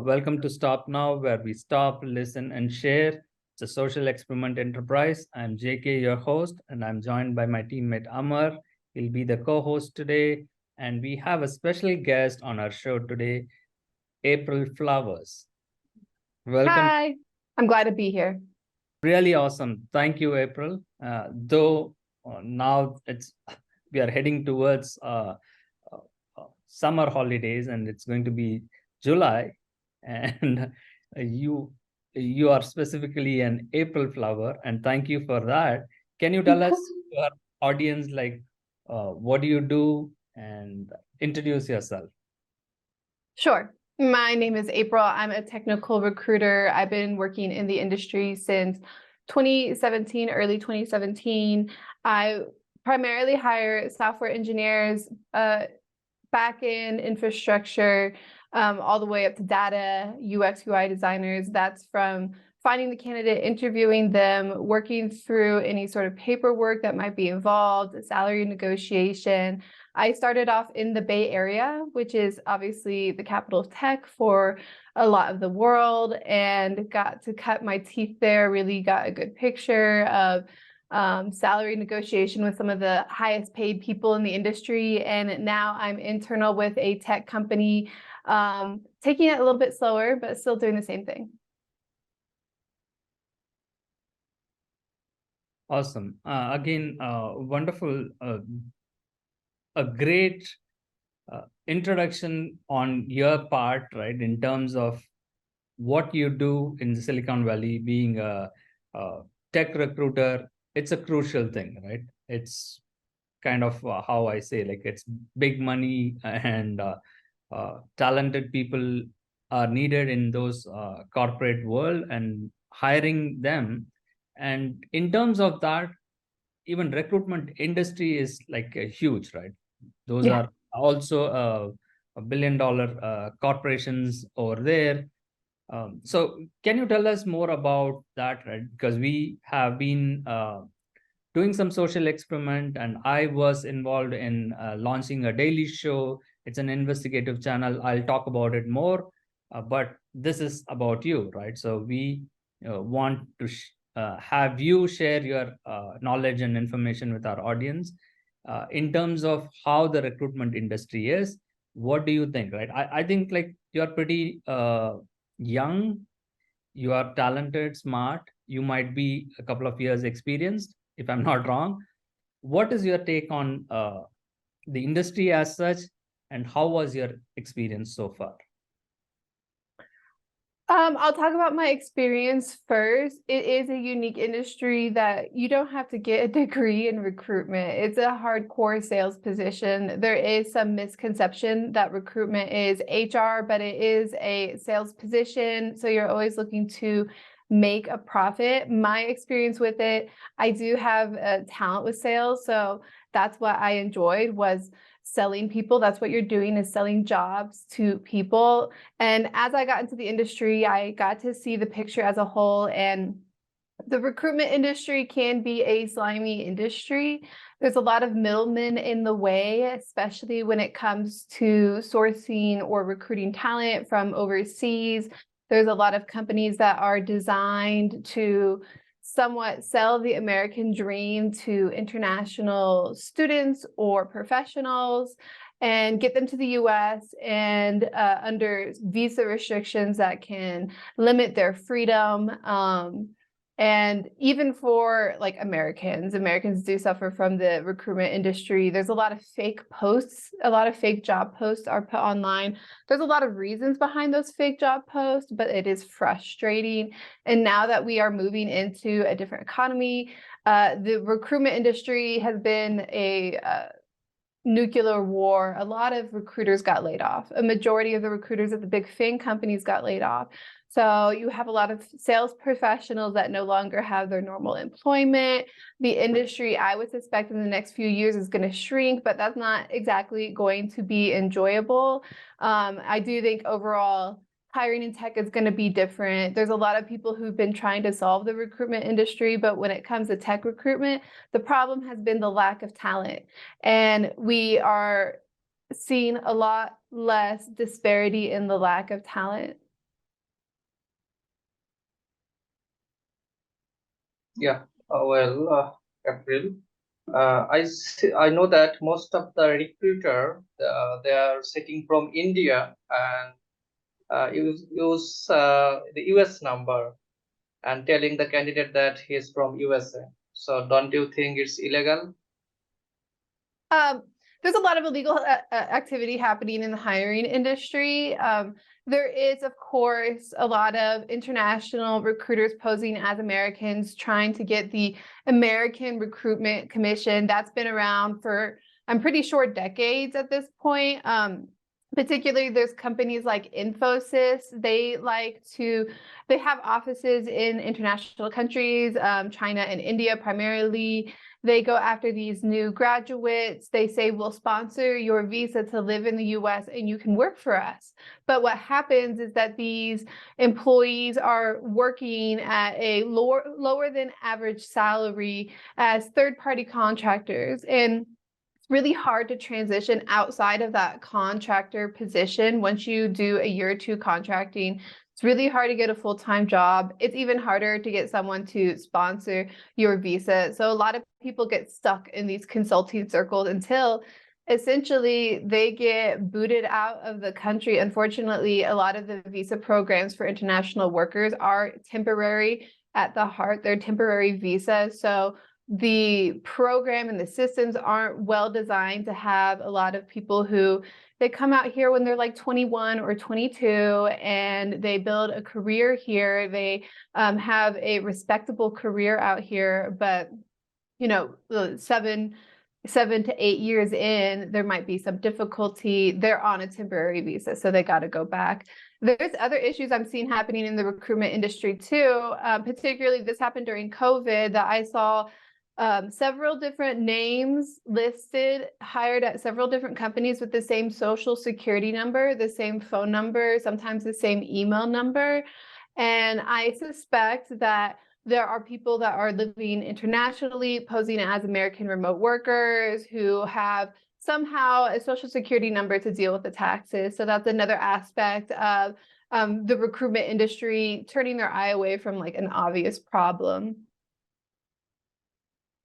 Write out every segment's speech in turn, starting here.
Welcome to Stop Now, where we stop, listen, and share. It's a social experiment enterprise. I'm JK, your host, and I'm joined by my teammate Amar. He'll be the co host today. And we have a special guest on our show today, April Flowers. Welcome. Hi, I'm glad to be here. Really awesome. Thank you, April. Though now we are heading towards summer holidays, and it's going to be July, and you are specifically an April flower, and thank you for that. Can you tell us your audience what do you do and introduce yourself? Sure. My name is April. I'm a technical recruiter. I've been working in the industry since 2017, early 2017. I primarily hire software engineers, back-end infrastructure, all the way up to data, UX, UI designers. That's from finding the candidate, interviewing them, working through any sort of paperwork that might be involved, salary negotiation. I started off in the Bay Area, which is obviously the capital of tech for a lot of the world, and got to cut my teeth there, really got a good picture of salary negotiation with some of the highest paid people in the industry. And now I'm internal with a tech company, taking it a little bit slower, but still doing the same thing. Awesome. Again, wonderful. A great introduction on your part, right, in terms of what you do in the Silicon Valley, being a tech recruiter. It's a crucial thing, right? It's kind of how I say, like, it's big money, and talented people are needed in those corporate world, and hiring them. And in terms of that, even recruitment industry is like huge, right? Those Yeah. are also $1 billion corporations over there. So can you tell us more about that, right? Because we have been doing some social experiment, and I was involved in launching a daily show. It's an investigative channel. I'll talk about it more, but this is about you, right? So we want to have you share your knowledge and information with our audience in terms of how the recruitment industry is. What do you think, right? I think like you're pretty young, you are talented, smart, you might be a couple of years experienced, if I'm not wrong. What is your take on the industry as such, and how was your experience so far? I'll talk about my experience first. It is a unique industry that you don't have to get a degree in recruitment. It's a hardcore sales position. There is some misconception that recruitment is HR, but it is a sales position. So you're always looking to make a profit. My experience with it, I do have a talent with sales. So that's what I enjoyed, was selling people. That's what you're doing, is selling jobs to people. And as I got into the industry, I got to see the picture as a whole. And the recruitment industry can be a slimy industry. There's a lot of middlemen in the way, especially when it comes to sourcing or recruiting talent from overseas. There's a lot of companies that are designed to somewhat sell the American dream to international students or professionals and get them to the US, and under visa restrictions that can limit their freedom. And even for like Americans do suffer from the recruitment industry. There's a lot of fake posts, a lot of fake job posts are put online. There's a lot of reasons behind those fake job posts, but it is frustrating. And now that we are moving into a different economy, the recruitment industry has been a nuclear war. A lot of recruiters got laid off. A majority of the recruiters at the big FAANG companies got laid off. So you have a lot of sales professionals that no longer have their normal employment. The industry, I would suspect, in the next few years is going to shrink, but that's not exactly going to be enjoyable. I do think overall hiring in tech is going to be different. There's a lot of people who've been trying to solve the recruitment industry, but when it comes to tech recruitment, the problem has been the lack of talent. And we are seeing a lot less disparity in the lack of talent. Yeah, April. I know that most of the recruiter they are sitting from India and use the US number and telling the candidate that he is from USA. So don't you think it's illegal? Um, there's a lot of illegal activity happening in the hiring industry. There is, of course, a lot of international recruiters posing as Americans trying to get the American Recruitment Commission. That's been around for, I'm pretty sure, decades at this point. Particularly, there's companies like Infosys. They have offices in international countries, China and India primarily. They go after these new graduates. They say, we'll sponsor your visa to live in the US and you can work for us. But what happens is that these employees are working at a lower than average salary as third-party contractors. And it's really hard to transition outside of that contractor position once you do a year or two contracting. It's really hard to get a full-time job. It's even harder to get someone to sponsor your visa. So a lot of people get stuck in these consulting circles until essentially they get booted out of the country. Unfortunately, a lot of the visa programs for international workers are temporary at the heart. They're temporary visas. So the program and the systems aren't well designed to have a lot of people who they come out here when they're like 21 or 22 and they build a career here. They have a respectable career out here, but you know, 7 to 8 years in, there might be some difficulty. They're on a temporary visa, so they got to go back. There's other issues I'm seeing happening in the recruitment industry too. Particularly, this happened during COVID that I saw several different names listed, hired at several different companies with the same social security number, the same phone number, sometimes the same email number. And I suspect that there are people that are living internationally, posing as American remote workers who have somehow a social security number to deal with the taxes. So that's another aspect of the recruitment industry turning their eye away from like an obvious problem.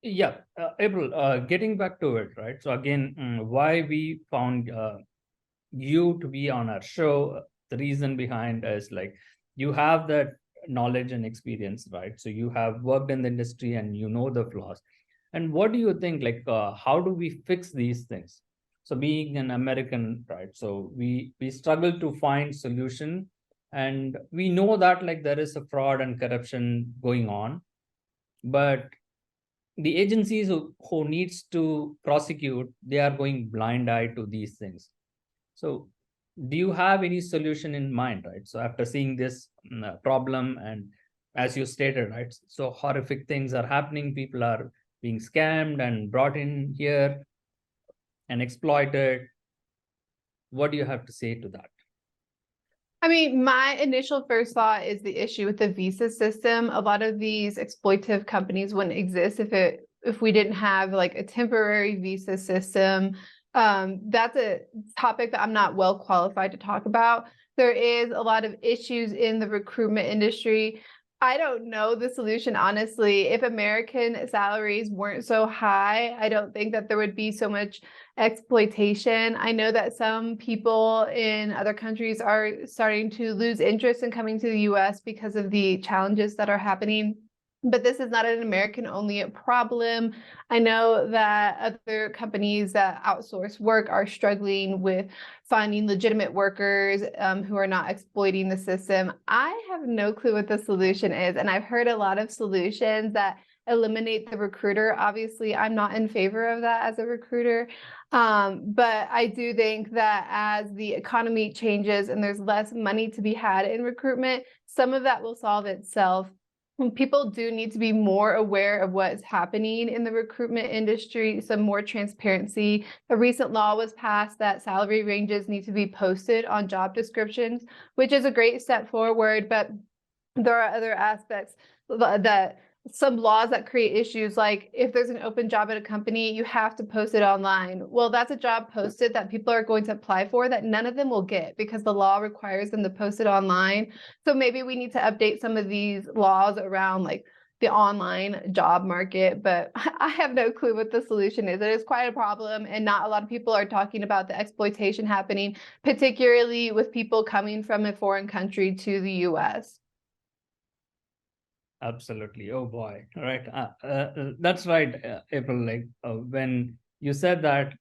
Yeah, April, getting back to it, right? So again, why we found you to be on our show, the reason behind is like you have that knowledge and experience, right? So you have worked in the industry and you know the flaws. And what do you think, like, how do we fix these things? So being an American, right? So we struggle to find solution, and we know that like there is a fraud and corruption going on, but the agencies who needs to prosecute, they are going blind eye to these things. So do you have any solution in mind, right? So after seeing this problem, and as you stated, right, so horrific things are happening, people are being scammed and brought in here and exploited. What do you have to say to that? I mean, my initial first thought is the issue with the visa system. A lot of these exploitive companies wouldn't exist if we didn't have like a temporary visa system. That's a topic that I'm not well qualified to talk about. There is a lot of issues in the recruitment industry. I don't know the solution, honestly. If American salaries weren't so high, I don't think that there would be so much exploitation. I know that some people in other countries are starting to lose interest in coming to the US because of the challenges that are happening. But this is not an American-only problem. I know that other companies that outsource work are struggling with finding legitimate workers who are not exploiting the system. I have no clue what the solution is, and I've heard a lot of solutions that eliminate the recruiter. Obviously, I'm not in favor of that as a recruiter. But I do think that as the economy changes and there's less money to be had in recruitment, some of that will solve itself. People do need to be more aware of what is happening in the recruitment industry, some more transparency. A recent law was passed that salary ranges need to be posted on job descriptions, which is a great step forward, but there are other aspects that some laws that create issues, like if there's an open job at a company, you have to post it online. Well, that's a job posted that people are going to apply for that none of them will get because the law requires them to post it online. So maybe we need to update some of these laws around like the online job market, but I have no clue what the solution is. It is quite a problem, and not a lot of people are talking about the exploitation happening, particularly with people coming from a foreign country to the US. Absolutely. Oh boy. All right. That's right, April. Like when you said that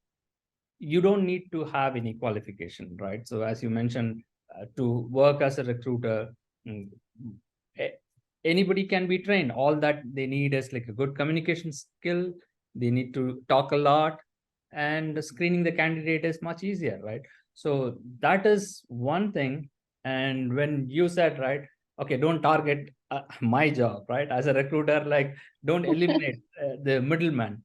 you don't need to have any qualification, right? So as you mentioned, to work as a recruiter, mm, anybody can be trained. All that they need is like a good communication skill. They need to talk a lot, and screening the candidate is much easier, right? So that is one thing. And when you said, right, okay, don't target my job, right? As a recruiter, like don't eliminate the middleman.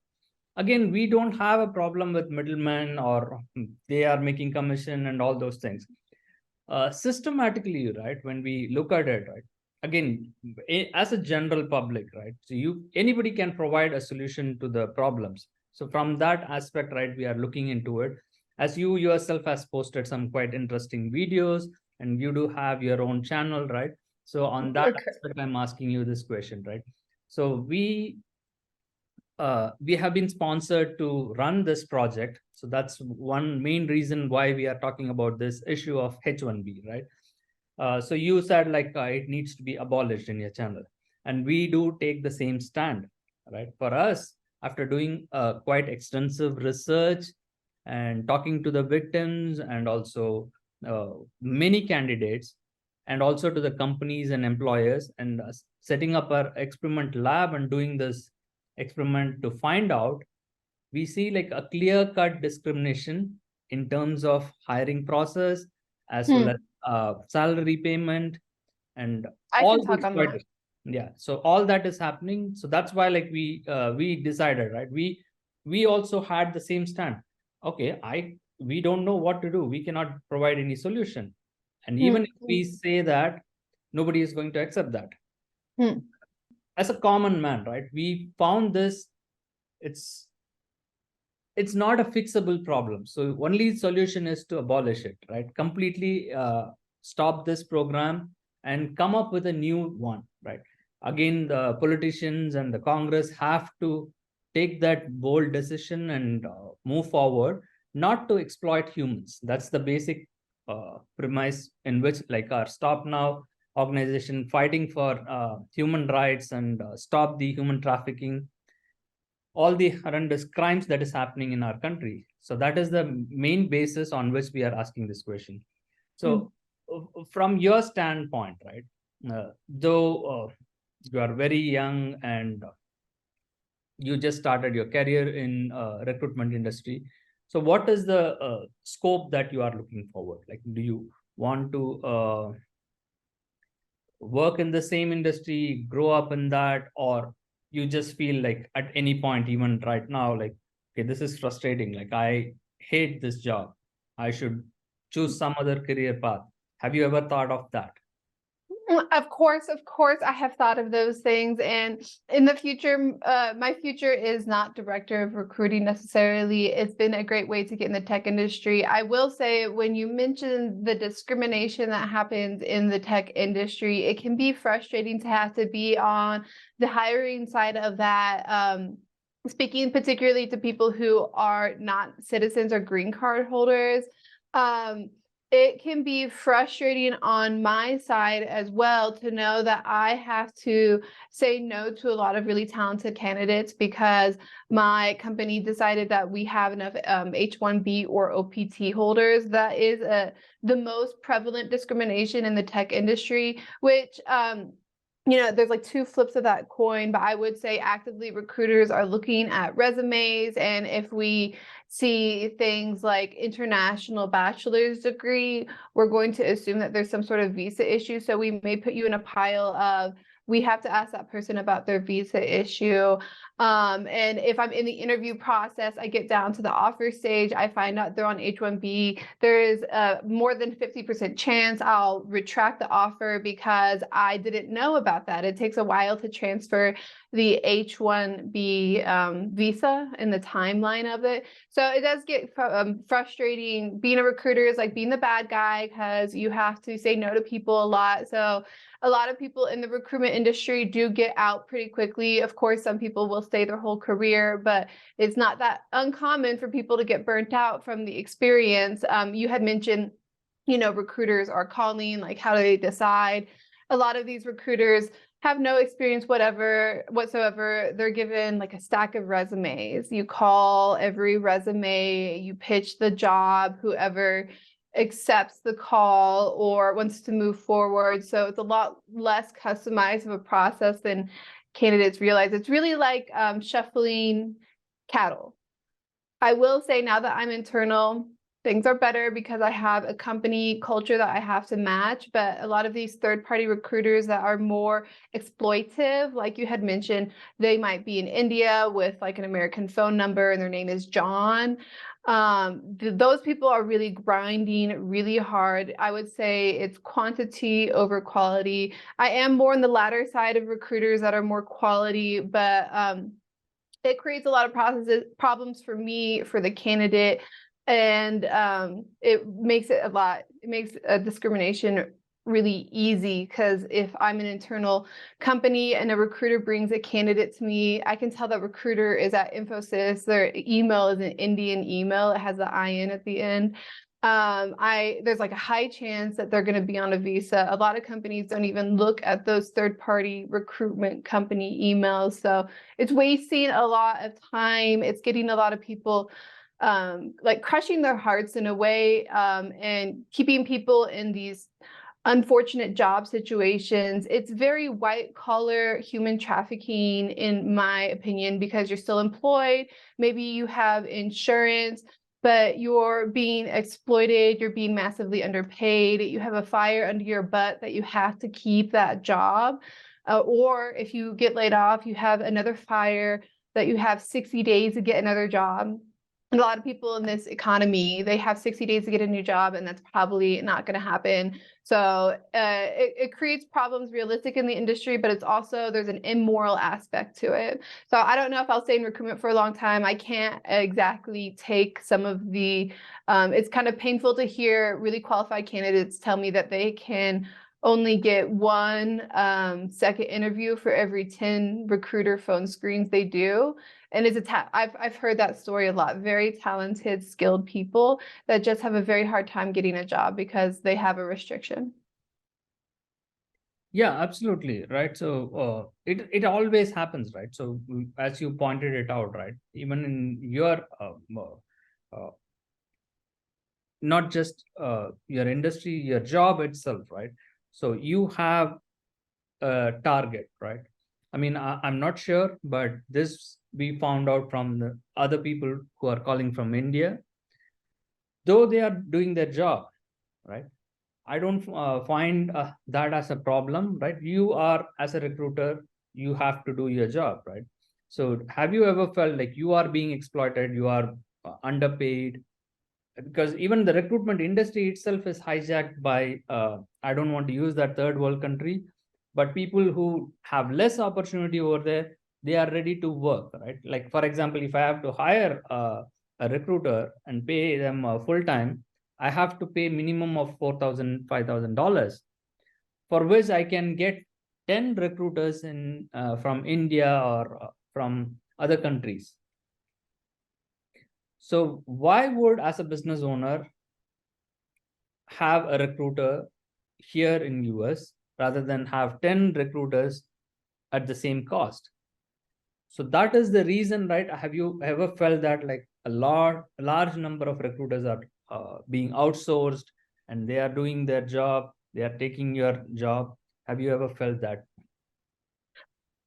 Again, we don't have a problem with middlemen or they are making commission and all those things. Systematically, right, when we look at it, right, again, as a general public, right, so anybody can provide a solution to the problems. So from that aspect, right, we are looking into it. As you yourself has posted some quite interesting videos, and you do have your own channel, right? So on that aspect, I'm asking you this question, right? So we have been sponsored to run this project. So that's one main reason why we are talking about this issue of H1B, right? So you said like it needs to be abolished in your channel. And we do take the same stand, right? For us, after doing quite extensive research and talking to the victims and also many candidates, and also to the companies and employers, and setting up our experiment lab and doing this experiment to find out, we see like a clear-cut discrimination in terms of hiring process, as well as salary payment, and I all can talk this on that. yeah, so all that is happening. So that's why like we decided, right, we also had the same stand. Okay, we don't know what to do, we cannot provide any solution, and even if we say that, nobody is going to accept that. As a common man, right, we found this, it's not a fixable problem. So only solution is to abolish it, right? Completely stop this program and come up with a new one, right? Again, the politicians and the Congress have to take that bold decision and move forward, not to exploit humans. That's the basic premise in which like our Stop Now organization fighting for human rights and stop the human trafficking, all the horrendous crimes that is happening in our country. So that is the main basis on which we are asking this question. So from your standpoint, right, though you are very young and you just started your career in recruitment industry, so what is the scope that you are looking forward? Like, do you want to work in the same industry, grow up in that, or you just feel like at any point, even right now, like, okay, this is frustrating, like I hate this job, I should choose some other career path? Have you ever thought of that? Of course, I have thought of those things. And in the future, my future is not director of recruiting necessarily. It's been a great way to get in the tech industry. I will say, when you mention the discrimination that happens in the tech industry, it can be frustrating to have to be on the hiring side of that. Speaking particularly to people who are not citizens or green card holders, it can be frustrating on my side as well to know that I have to say no to a lot of really talented candidates because my company decided that we have enough H-1B or OPT holders. That is the most prevalent discrimination in the tech industry, which there's like two flips of that coin, but I would say actively recruiters are looking at resumes, and if we see things like international bachelor's degree, we're going to assume that there's some sort of visa issue. So we may put you in a pile of, we have to ask that person about their visa issue. And if I'm in the interview process, I get down to the offer stage, I find out they're on H-1B, there is a more than 50% chance I'll retract the offer because I didn't know about that. It takes a while to transfer the H-1B visa and the timeline of it. So it does get frustrating. Being a recruiter is like being the bad guy because you have to say no to people a lot. So a lot of people in the recruitment industry do get out pretty quickly. Of course, some people will stay their whole career, but it's not that uncommon for people to get burnt out from the experience. You had mentioned, recruiters are calling, like, how do they decide? A lot of these recruiters have no experience whatsoever. They're given like a stack of resumes. You call every resume, you pitch the job, whoever accepts the call or wants to move forward. So it's a lot less customized of a process than candidates realize. It's really like shuffling cattle. I will say now that I'm internal, things are better because I have a company culture that I have to match. But a lot of these third-party recruiters that are more exploitive, like you had mentioned, they might be in India with like an American phone number and their name is John. Those people are really grinding really hard. I would say it's quantity over quality. I am more on the latter side of recruiters that are more quality, but it creates a lot of problems for me, for the candidate, and it makes discrimination really easy because if I'm an internal company and a recruiter brings a candidate to me, I can tell that recruiter is at Infosys. Their email is an Indian email. It has the IN at the end. There's like a high chance that they're going to be on a visa. A lot of companies don't even look at those third-party recruitment company emails. So it's wasting a lot of time. It's getting a lot of people like crushing their hearts in a way, and keeping people in these unfortunate job situations. It's very white collar human trafficking, in my opinion, because you're still employed. Maybe you have insurance, but you're being exploited. You're being massively underpaid. You have a fire under your butt that you have to keep that job. Or if you get laid off, you have another fire that you have 60 days to get another job. And a lot of people in this economy, they have 60 days to get a new job, and that's probably not going to happen. So it creates problems realistic in the industry, but it's also, there's an immoral aspect to it. So I don't know if I'll stay in recruitment for a long time. I can't exactly take some of the, it's kind of painful to hear really qualified candidates tell me that they can only get one second interview for every 10 recruiter phone screens they do. And I've heard that story a lot. Very talented, skilled people that just have a very hard time getting a job because they have a restriction. Yeah, absolutely. Right. So it always happens, right? So as you pointed it out, right, even in your not just your industry, your job itself, right? So you have a target, right? I mean, I'm not sure, but this we found out from the other people who are calling from India. Though they are doing their job, right? I don't find that as a problem, right? You are, as a recruiter, you have to do your job, right? So have you ever felt like you are being exploited, you are underpaid? Because even the recruitment industry itself is hijacked by, I don't want to use that third world country, but people who have less opportunity over there, they are ready to work, right? Like, for example, if I have to hire a recruiter and pay them full time, I have to pay minimum of $4,000, $5,000, for which I can get 10 recruiters in from India or from other countries. So why would, as a business owner, have a recruiter here in US rather than have 10 recruiters at the same cost? So that is the reason, right? Have you ever felt that like a large number of recruiters are being outsourced and they are doing their job, they are taking your job? Have you ever felt that?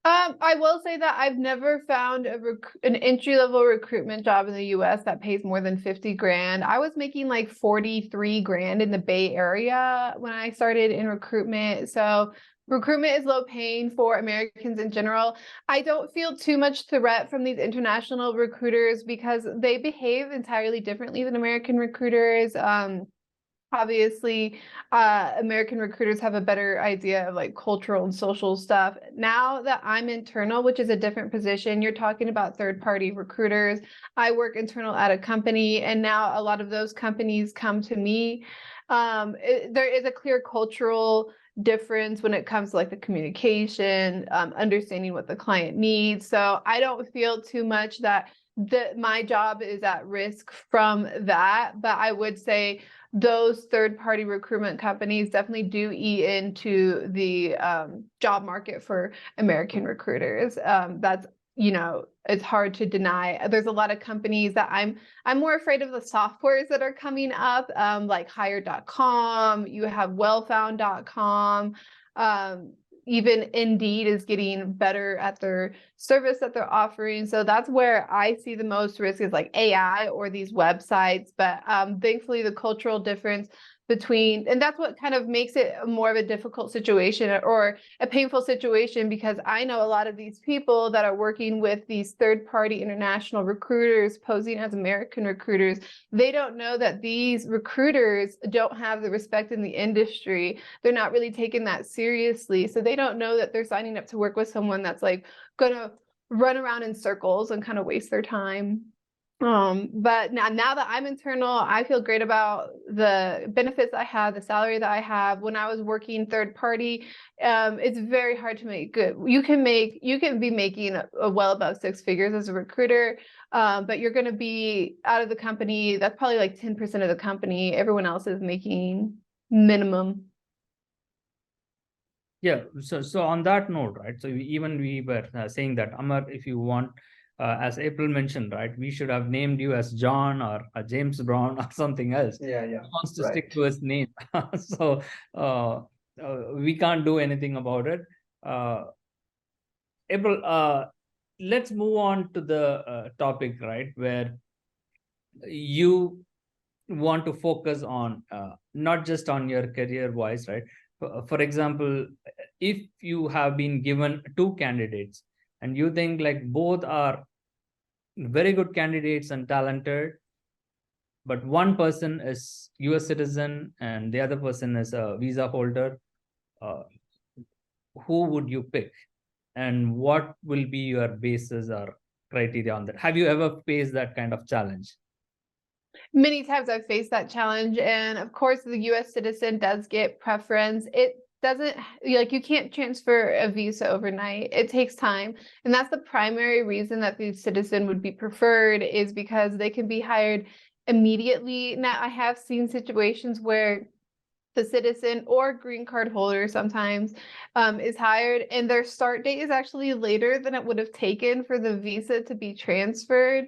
I will say that I've never found an entry-level recruitment job in the US that pays more than 50 grand. I was making like 43 grand in the Bay Area when I started in recruitment. So recruitment is low paying for Americans in general. I don't feel too much threat from these international recruiters because they behave entirely differently than American recruiters. Obviously, American recruiters have a better idea of like cultural and social stuff. Now that I'm internal, which is a different position, you're talking about third-party recruiters. I work internal at a company, and now a lot of those companies come to me. There is a clear cultural difference when it comes to like the communication, understanding what the client needs. So I don't feel too much that my job is at risk from that, but I would say those third-party recruitment companies definitely do eat into the job market for American recruiters. That's, it's hard to deny. There's a lot of companies that I'm more afraid of the softwares that are coming up, like Hired.com, you have Wellfound.com, even Indeed is getting better at their service that they're offering. So that's where I see the most risk is like AI or these websites. But thankfully, the cultural difference between, and that's what kind of makes it more of a difficult situation or a painful situation, because I know a lot of these people that are working with these third-party international recruiters posing as American recruiters. They don't know that these recruiters don't have the respect in the industry. They're not really taking that seriously. So they don't know that they're signing up to work with someone that's like gonna run around in circles and kind of waste their time. But now that I'm internal, I feel great about the benefits I have, the salary that I have. When I was working third party, it's very hard to make good. You can be making a well above 6 figures as a recruiter, but you're going to be out of the company. That's probably like 10% of the company. Everyone else is making minimum. Yeah. So on that note, right? So we were saying that, Amar, if you want, as April mentioned, right, we should have named you as John or James Brown or something else. Yeah, He wants to right. stick to his name. So we can't do anything about it. April, let's move on to the topic, right, where you want to focus on not just on your career wise, right? For example, if you have been given 2 candidates and you think like both are very good candidates and talented, but one person is US citizen and the other person is a visa holder, who would you pick, and what will be your basis or criteria on that? Have you ever faced that kind of challenge? Many times I've faced that challenge, and of course the US citizen does get preference. It doesn't, like, you can't transfer a visa overnight. It takes time, and that's the primary reason that the citizen would be preferred, is because they can be hired immediately. Now, I have seen situations where the citizen or green card holder sometimes is hired and their start date is actually later than it would have taken for the visa to be transferred.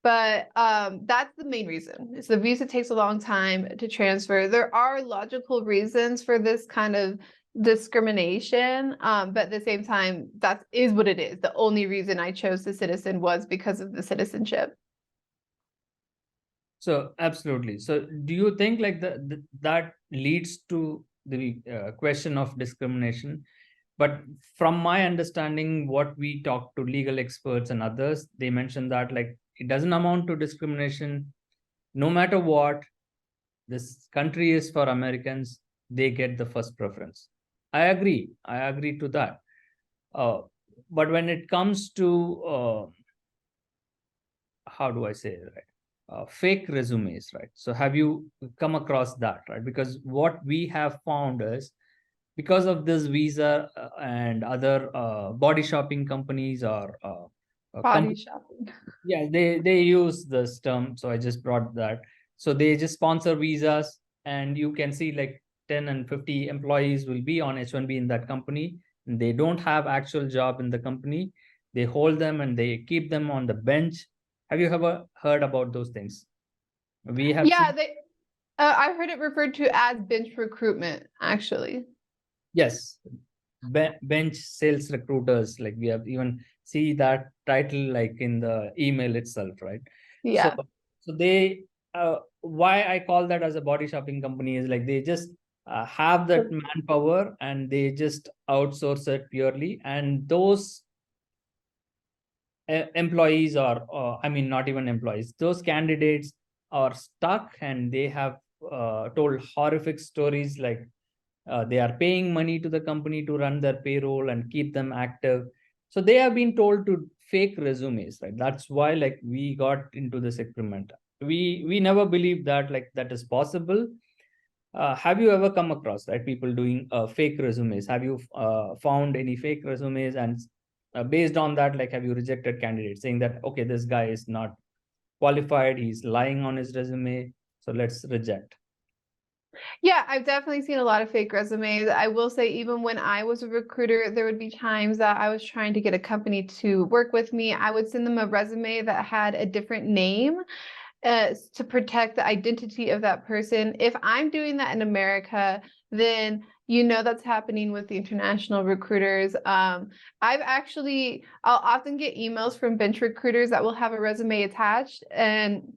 But that's the main reason. Is the visa takes a long time to transfer. There are logical reasons for this kind of discrimination, but at the same time, that is what it is. The only reason I chose the citizen was because of the citizenship. So absolutely. So do you think like that leads to the question of discrimination? But from my understanding, what we talk to legal experts and others, they mention that like it doesn't amount to discrimination. No matter what, this country is for Americans, they get the first preference. I agree to that. But when it comes to how do I say it, right? Fake resumes, right? So have you come across that, right? Because what we have found is, because of this visa and other body shopping companies or Body shopping. yeah, they use this term, so I just brought that. So they just sponsor visas, and you can see like 10 and 50 employees will be on H-1B in that company, and they don't have actual job in the company. They hold them and they keep them on the bench. Have you ever heard about those things? We have Yeah, seen, I've heard it referred to as bench recruitment, actually. yes, bench sales recruiters, like we have even see that title like in the email itself, right? Yeah. So they why I call that as a body shopping company is like they just have that manpower and they just outsource it purely, and those employees or I mean not even employees, those candidates are stuck and they have told horrific stories like they are paying money to the company to run their payroll and keep them active. So they have been told to fake resumes, right? That's why like we got into this experiment. We never believed that like that is possible. Have you ever come across right people doing fake resumes? Have you found any fake resumes, and based on that, like have you rejected candidates saying that okay, this guy is not qualified, he's lying on his resume, so let's reject? Yeah, I've definitely seen a lot of fake resumes. I will say, even when I was a recruiter, there would be times that I was trying to get a company to work with me. I would send them a resume that had a different name to protect the identity of that person. If I'm doing that in America, then you know that's happening with the international recruiters. I'll often get emails from bench recruiters that will have a resume attached, and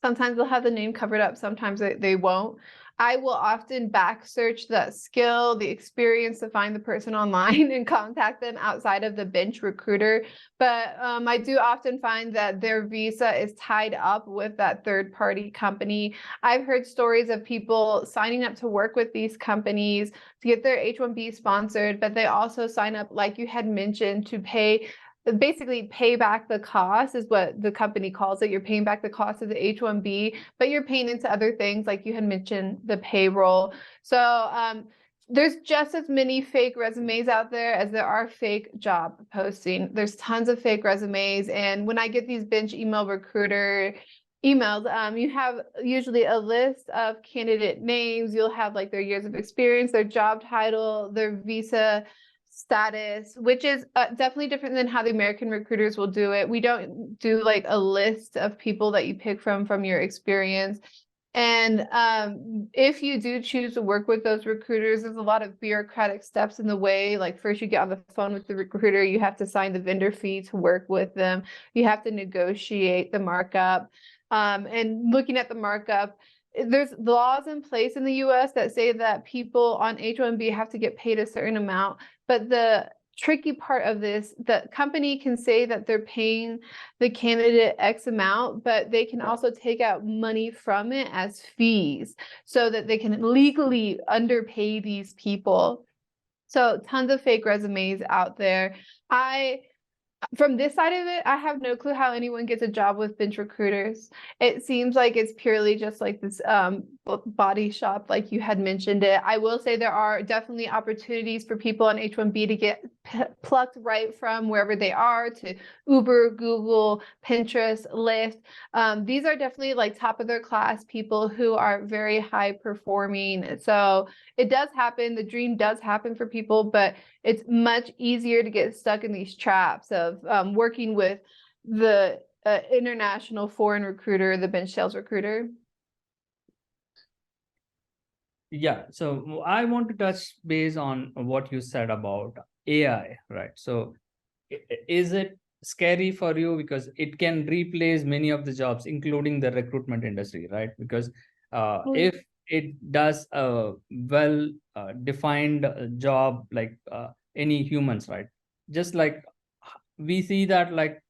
sometimes they'll have the name covered up, sometimes they won't. I will often back search the skill, the experience to find the person online and contact them outside of the bench recruiter. But I do often find that their visa is tied up with that third-party company. I've heard stories of people signing up to work with these companies to get their H-1B sponsored, but they also sign up, like you had mentioned, to basically pay back the cost, is what the company calls it. You're paying back the cost of the H-1B, but you're paying into other things, like you had mentioned, the payroll. So there's just as many fake resumes out there as there are fake job posting. There's tons of fake resumes. And when I get these bench email recruiter emails, you have usually a list of candidate names. You'll have like their years of experience, their job title, their visa status, which is definitely different than how the American recruiters will do it. We don't do like a list of people that you pick from your experience. And if you do choose to work with those recruiters, there's a lot of bureaucratic steps in the way. Like, first you get on the phone with the recruiter, you have to sign the vendor fee to work with them. You have to negotiate the markup. And looking at the markup, there's laws in place in the US that say that people on H-1B have to get paid a certain amount. But the tricky part of this, the company can say that they're paying the candidate X amount, but they can also take out money from it as fees so that they can legally underpay these people. So tons of fake resumes out there. From this side of it, I have no clue how anyone gets a job with bench recruiters. It seems like it's purely just like this body shop, like you had mentioned it. I will say there are definitely opportunities for people on H-1B to get plucked right from wherever they are to Uber, Google, Pinterest, Lyft. These are definitely like top of their class people who are very high performing. So it does happen. The dream does happen for people, but it's much easier to get stuck in these traps of working with the international foreign recruiter, the bench sales recruiter. Yeah, so I want to touch base on what you said about AI, right? So is it scary for you because it can replace many of the jobs, including the recruitment industry, right? Because if it does a well defined job like any humans, right? Just like we see that like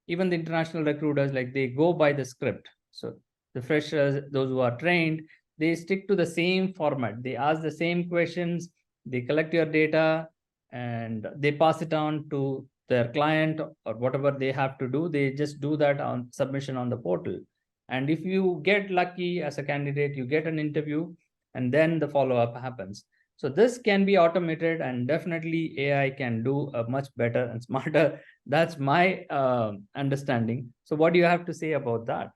even the international recruiters, like they go by the script. So the freshers, those who are trained, they stick to the same format. They ask the same questions, they collect your data, and they pass it on to their client or whatever they have to do. They just do that on submission on the portal. And if you get lucky as a candidate, you get an interview, and then the follow-up happens. So this can be automated, and definitely AI can do a much better and smarter. That's my understanding. So what do you have to say about that?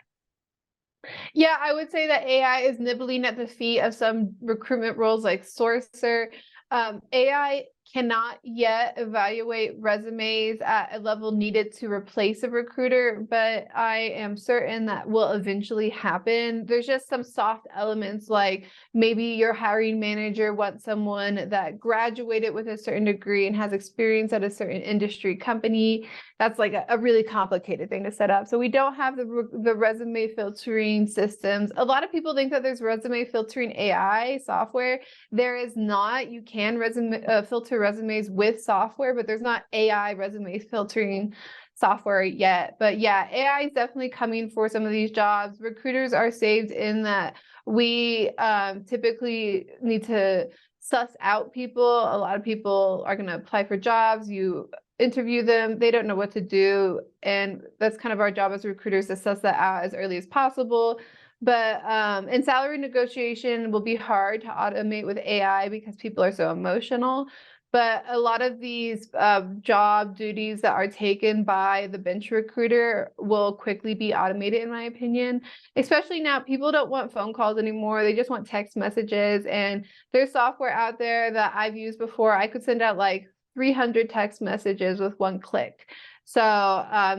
Yeah, I would say that AI is nibbling at the feet of some recruitment roles like Sourcer. AI cannot yet evaluate resumes at a level needed to replace a recruiter, but I am certain that will eventually happen. There's just some soft elements, like maybe your hiring manager wants someone that graduated with a certain degree and has experience at a certain industry company. That's like a really complicated thing to set up. So we don't have the resume filtering systems. A lot of people think that there's resume filtering AI software. There is not. You can filter resumes with software, but there's not AI resume filtering software yet. But yeah, AI is definitely coming for some of these jobs. Recruiters are saved in that we typically need to suss out people. A lot of people are going to apply for jobs. You interview them, they don't know what to do, and that's kind of our job as recruiters to suss that out as early as possible. But and salary negotiation will be hard to automate with AI because people are so emotional. But a lot of these job duties that are taken by the bench recruiter will quickly be automated, in my opinion. Especially now, people don't want phone calls anymore. They just want text messages. And there's software out there that I've used before. I could send out like 300 text messages with one click. So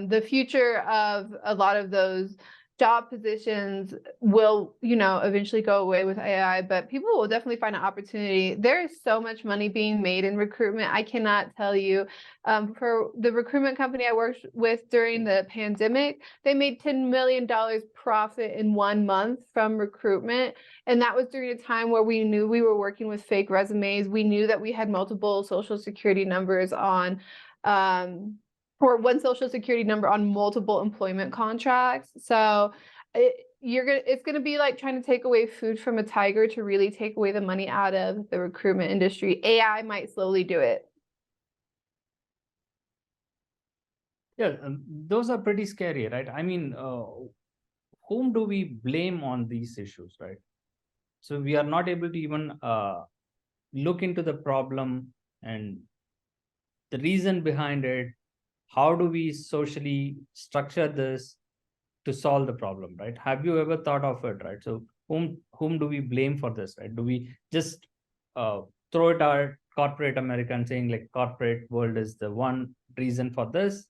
the future of a lot of those job positions will, eventually go away with AI, but people will definitely find an opportunity. There is so much money being made in recruitment. I cannot tell you. For the recruitment company I worked with during the pandemic, they made $10 million profit in 1 month from recruitment. And that was during a time where we knew we were working with fake resumes. We knew that we had multiple social security numbers on, or one social security number on multiple employment contracts. So it's gonna be like trying to take away food from a tiger to really take away the money out of the recruitment industry. AI might slowly do it. Yeah, those are pretty scary, right? I mean, whom do we blame on these issues, right? So we are not able to even look into the problem and the reason behind it. How do we socially structure this to solve the problem, right? Have you ever thought of it, right? So whom do we blame for this, right? Do we just throw it at corporate America and saying like corporate world is the one reason for this?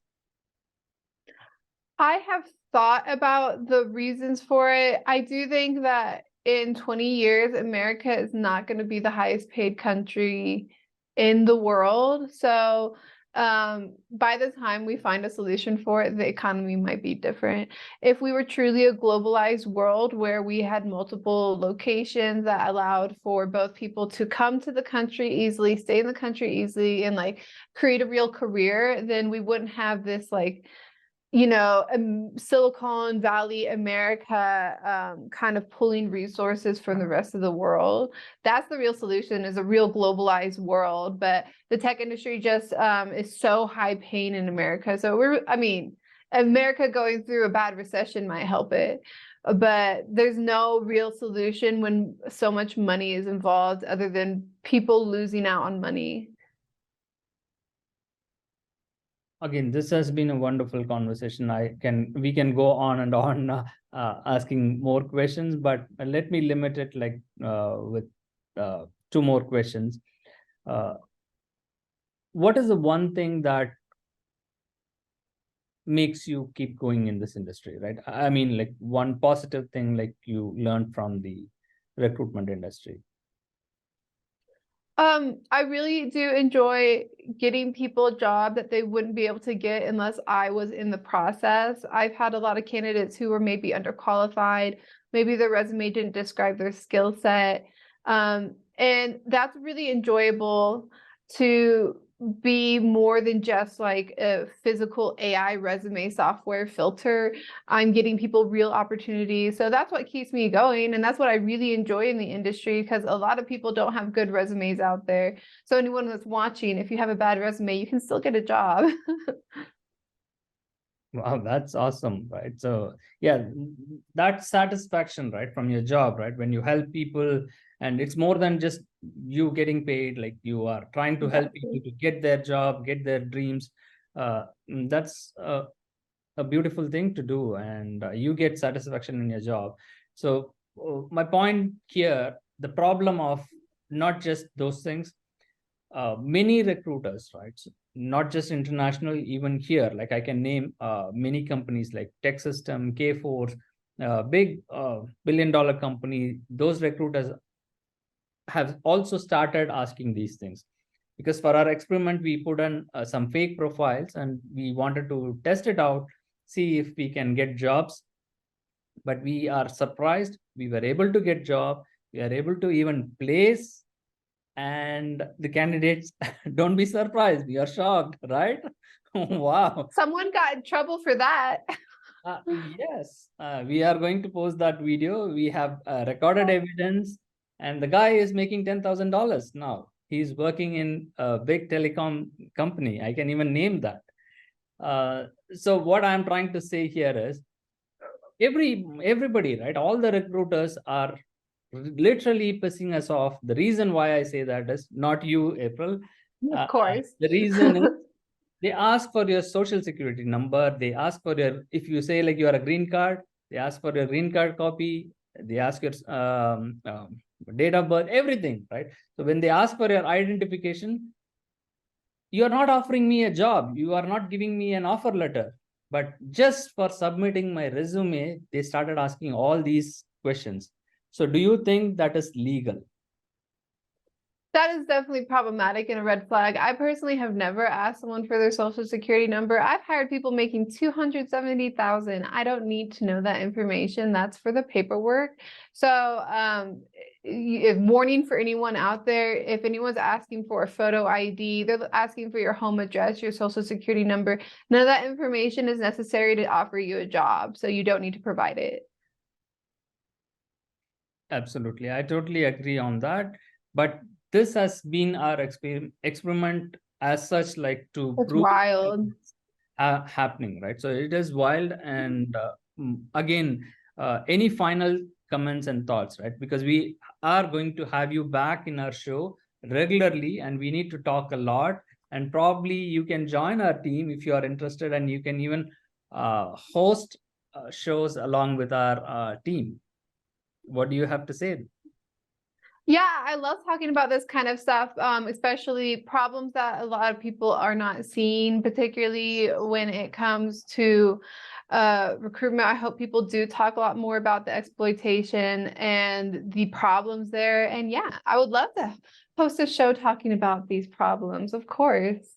I have thought about the reasons for it. I do think that in 20 years, America is not going to be the highest paid country in the world. So by the time we find a solution for it, the economy might be different. If we were truly a globalized world where we had multiple locations that allowed for both people to come to the country easily, stay in the country easily, and like create a real career, then we wouldn't have this like, Silicon Valley America kind of pulling resources from the rest of the world. That's the real solution, is a real globalized world. But the tech industry just is so high paying in America. So America going through a bad recession might help it. But there's no real solution when so much money is involved other than people losing out on money. Again, this has been a wonderful conversation. We can go on and on asking more questions, but let me limit it like with 2 more questions. What is the one thing that makes you keep going in this industry, right? I mean, like one positive thing like you learned from the recruitment industry. I really do enjoy getting people a job that they wouldn't be able to get unless I was in the process. I've had a lot of candidates who were maybe underqualified, maybe their resume didn't describe their skill set. And that's really enjoyable to be more than just like a physical AI resume software filter. I'm getting people real opportunities. So that's what keeps me going. And that's what I really enjoy in the industry, because a lot of people don't have good resumes out there. So anyone that's watching, if you have a bad resume, you can still get a job. Wow, that's awesome, right? So yeah, that satisfaction, right, from your job, right? When you help people, and it's more than just you getting paid, like you are trying to help people to get their job, get their dreams. That's a beautiful thing to do, and you get satisfaction in your job. So my point here, the problem of not just those things, many recruiters, right? So not just international, even here, like I can name many companies like TechSystem, Kforce, big billion-dollar company. Those recruiters have also started asking these things, because for our experiment we put on some fake profiles and we wanted to test it out, see if we can get jobs. But we are surprised, we were able to get job, we are able to even place, and the candidates don't be surprised, we are shocked, right? Wow. Someone got in trouble for that. Yes, we are going to post that video. We have recorded evidence, and the guy is making $10,000 now. He's working in a big telecom company. I can even name that. So what I'm trying to say here is, everybody, right? All the recruiters are literally pissing us off. The reason why I say that is not you, April. Of course. The reason is, they ask for your social security number. They ask for your, if you say like you are a green card, they ask for your green card copy. They ask your date of birth, everything, right? So when they ask for your identification, you are not offering me a job. You are not giving me an offer letter. But just for submitting my resume, they started asking all these questions. So do you think that is legal? That is definitely problematic and a red flag. I personally have never asked someone for their social security number. I've hired people making $270,000. I don't need to know that information. That's for the paperwork. So, warning for anyone out there, if anyone's asking for a photo ID, they're asking for your home address, your social security number. None of that information is necessary to offer you a job, so you don't need to provide it. Absolutely. I totally agree on that. But this has been our experiment as such, like to That's prove wild. happening, right? So it is wild. And again, any final comments and thoughts, right? Because we are going to have you back in our show regularly, and we need to talk a lot. And probably you can join our team if you are interested, and you can even host shows along with our team. What do you have to say? Yeah, I love talking about this kind of stuff, especially problems that a lot of people are not seeing, particularly when it comes to recruitment. I hope people do talk a lot more about the exploitation and the problems there. And yeah, I would love to host a show talking about these problems, of course.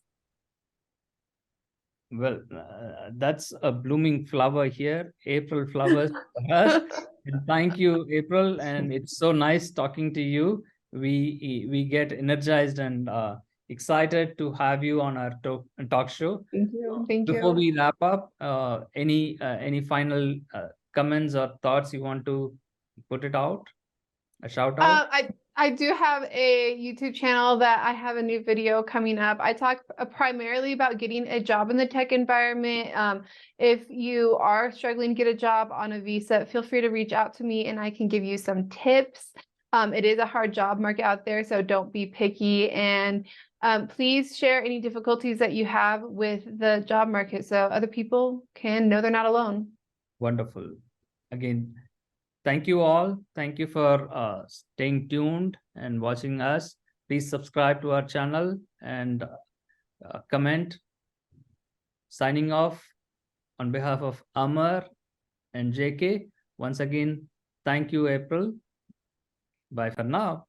Well, that's a blooming flower here, April flowers for us. And thank you, April. And it's so nice talking to you. We get energized and excited to have you on our talk show. Thank you. Thank Before you. we wrap up, any final comments or thoughts you want to put it out? A shout out? I do have a YouTube channel that I have a new video coming up. I talk primarily about getting a job in the tech environment. If you are struggling to get a job on a visa, feel free to reach out to me and I can give you some tips. It is a hard job market out there, so don't be picky. And please share any difficulties that you have with the job market so other people can know they're not alone. Wonderful. Again, thank you all. Thank you for staying tuned and watching us. Please subscribe to our channel and comment. Signing off on behalf of Amar and JK. Once again, thank you, April. Bye for now.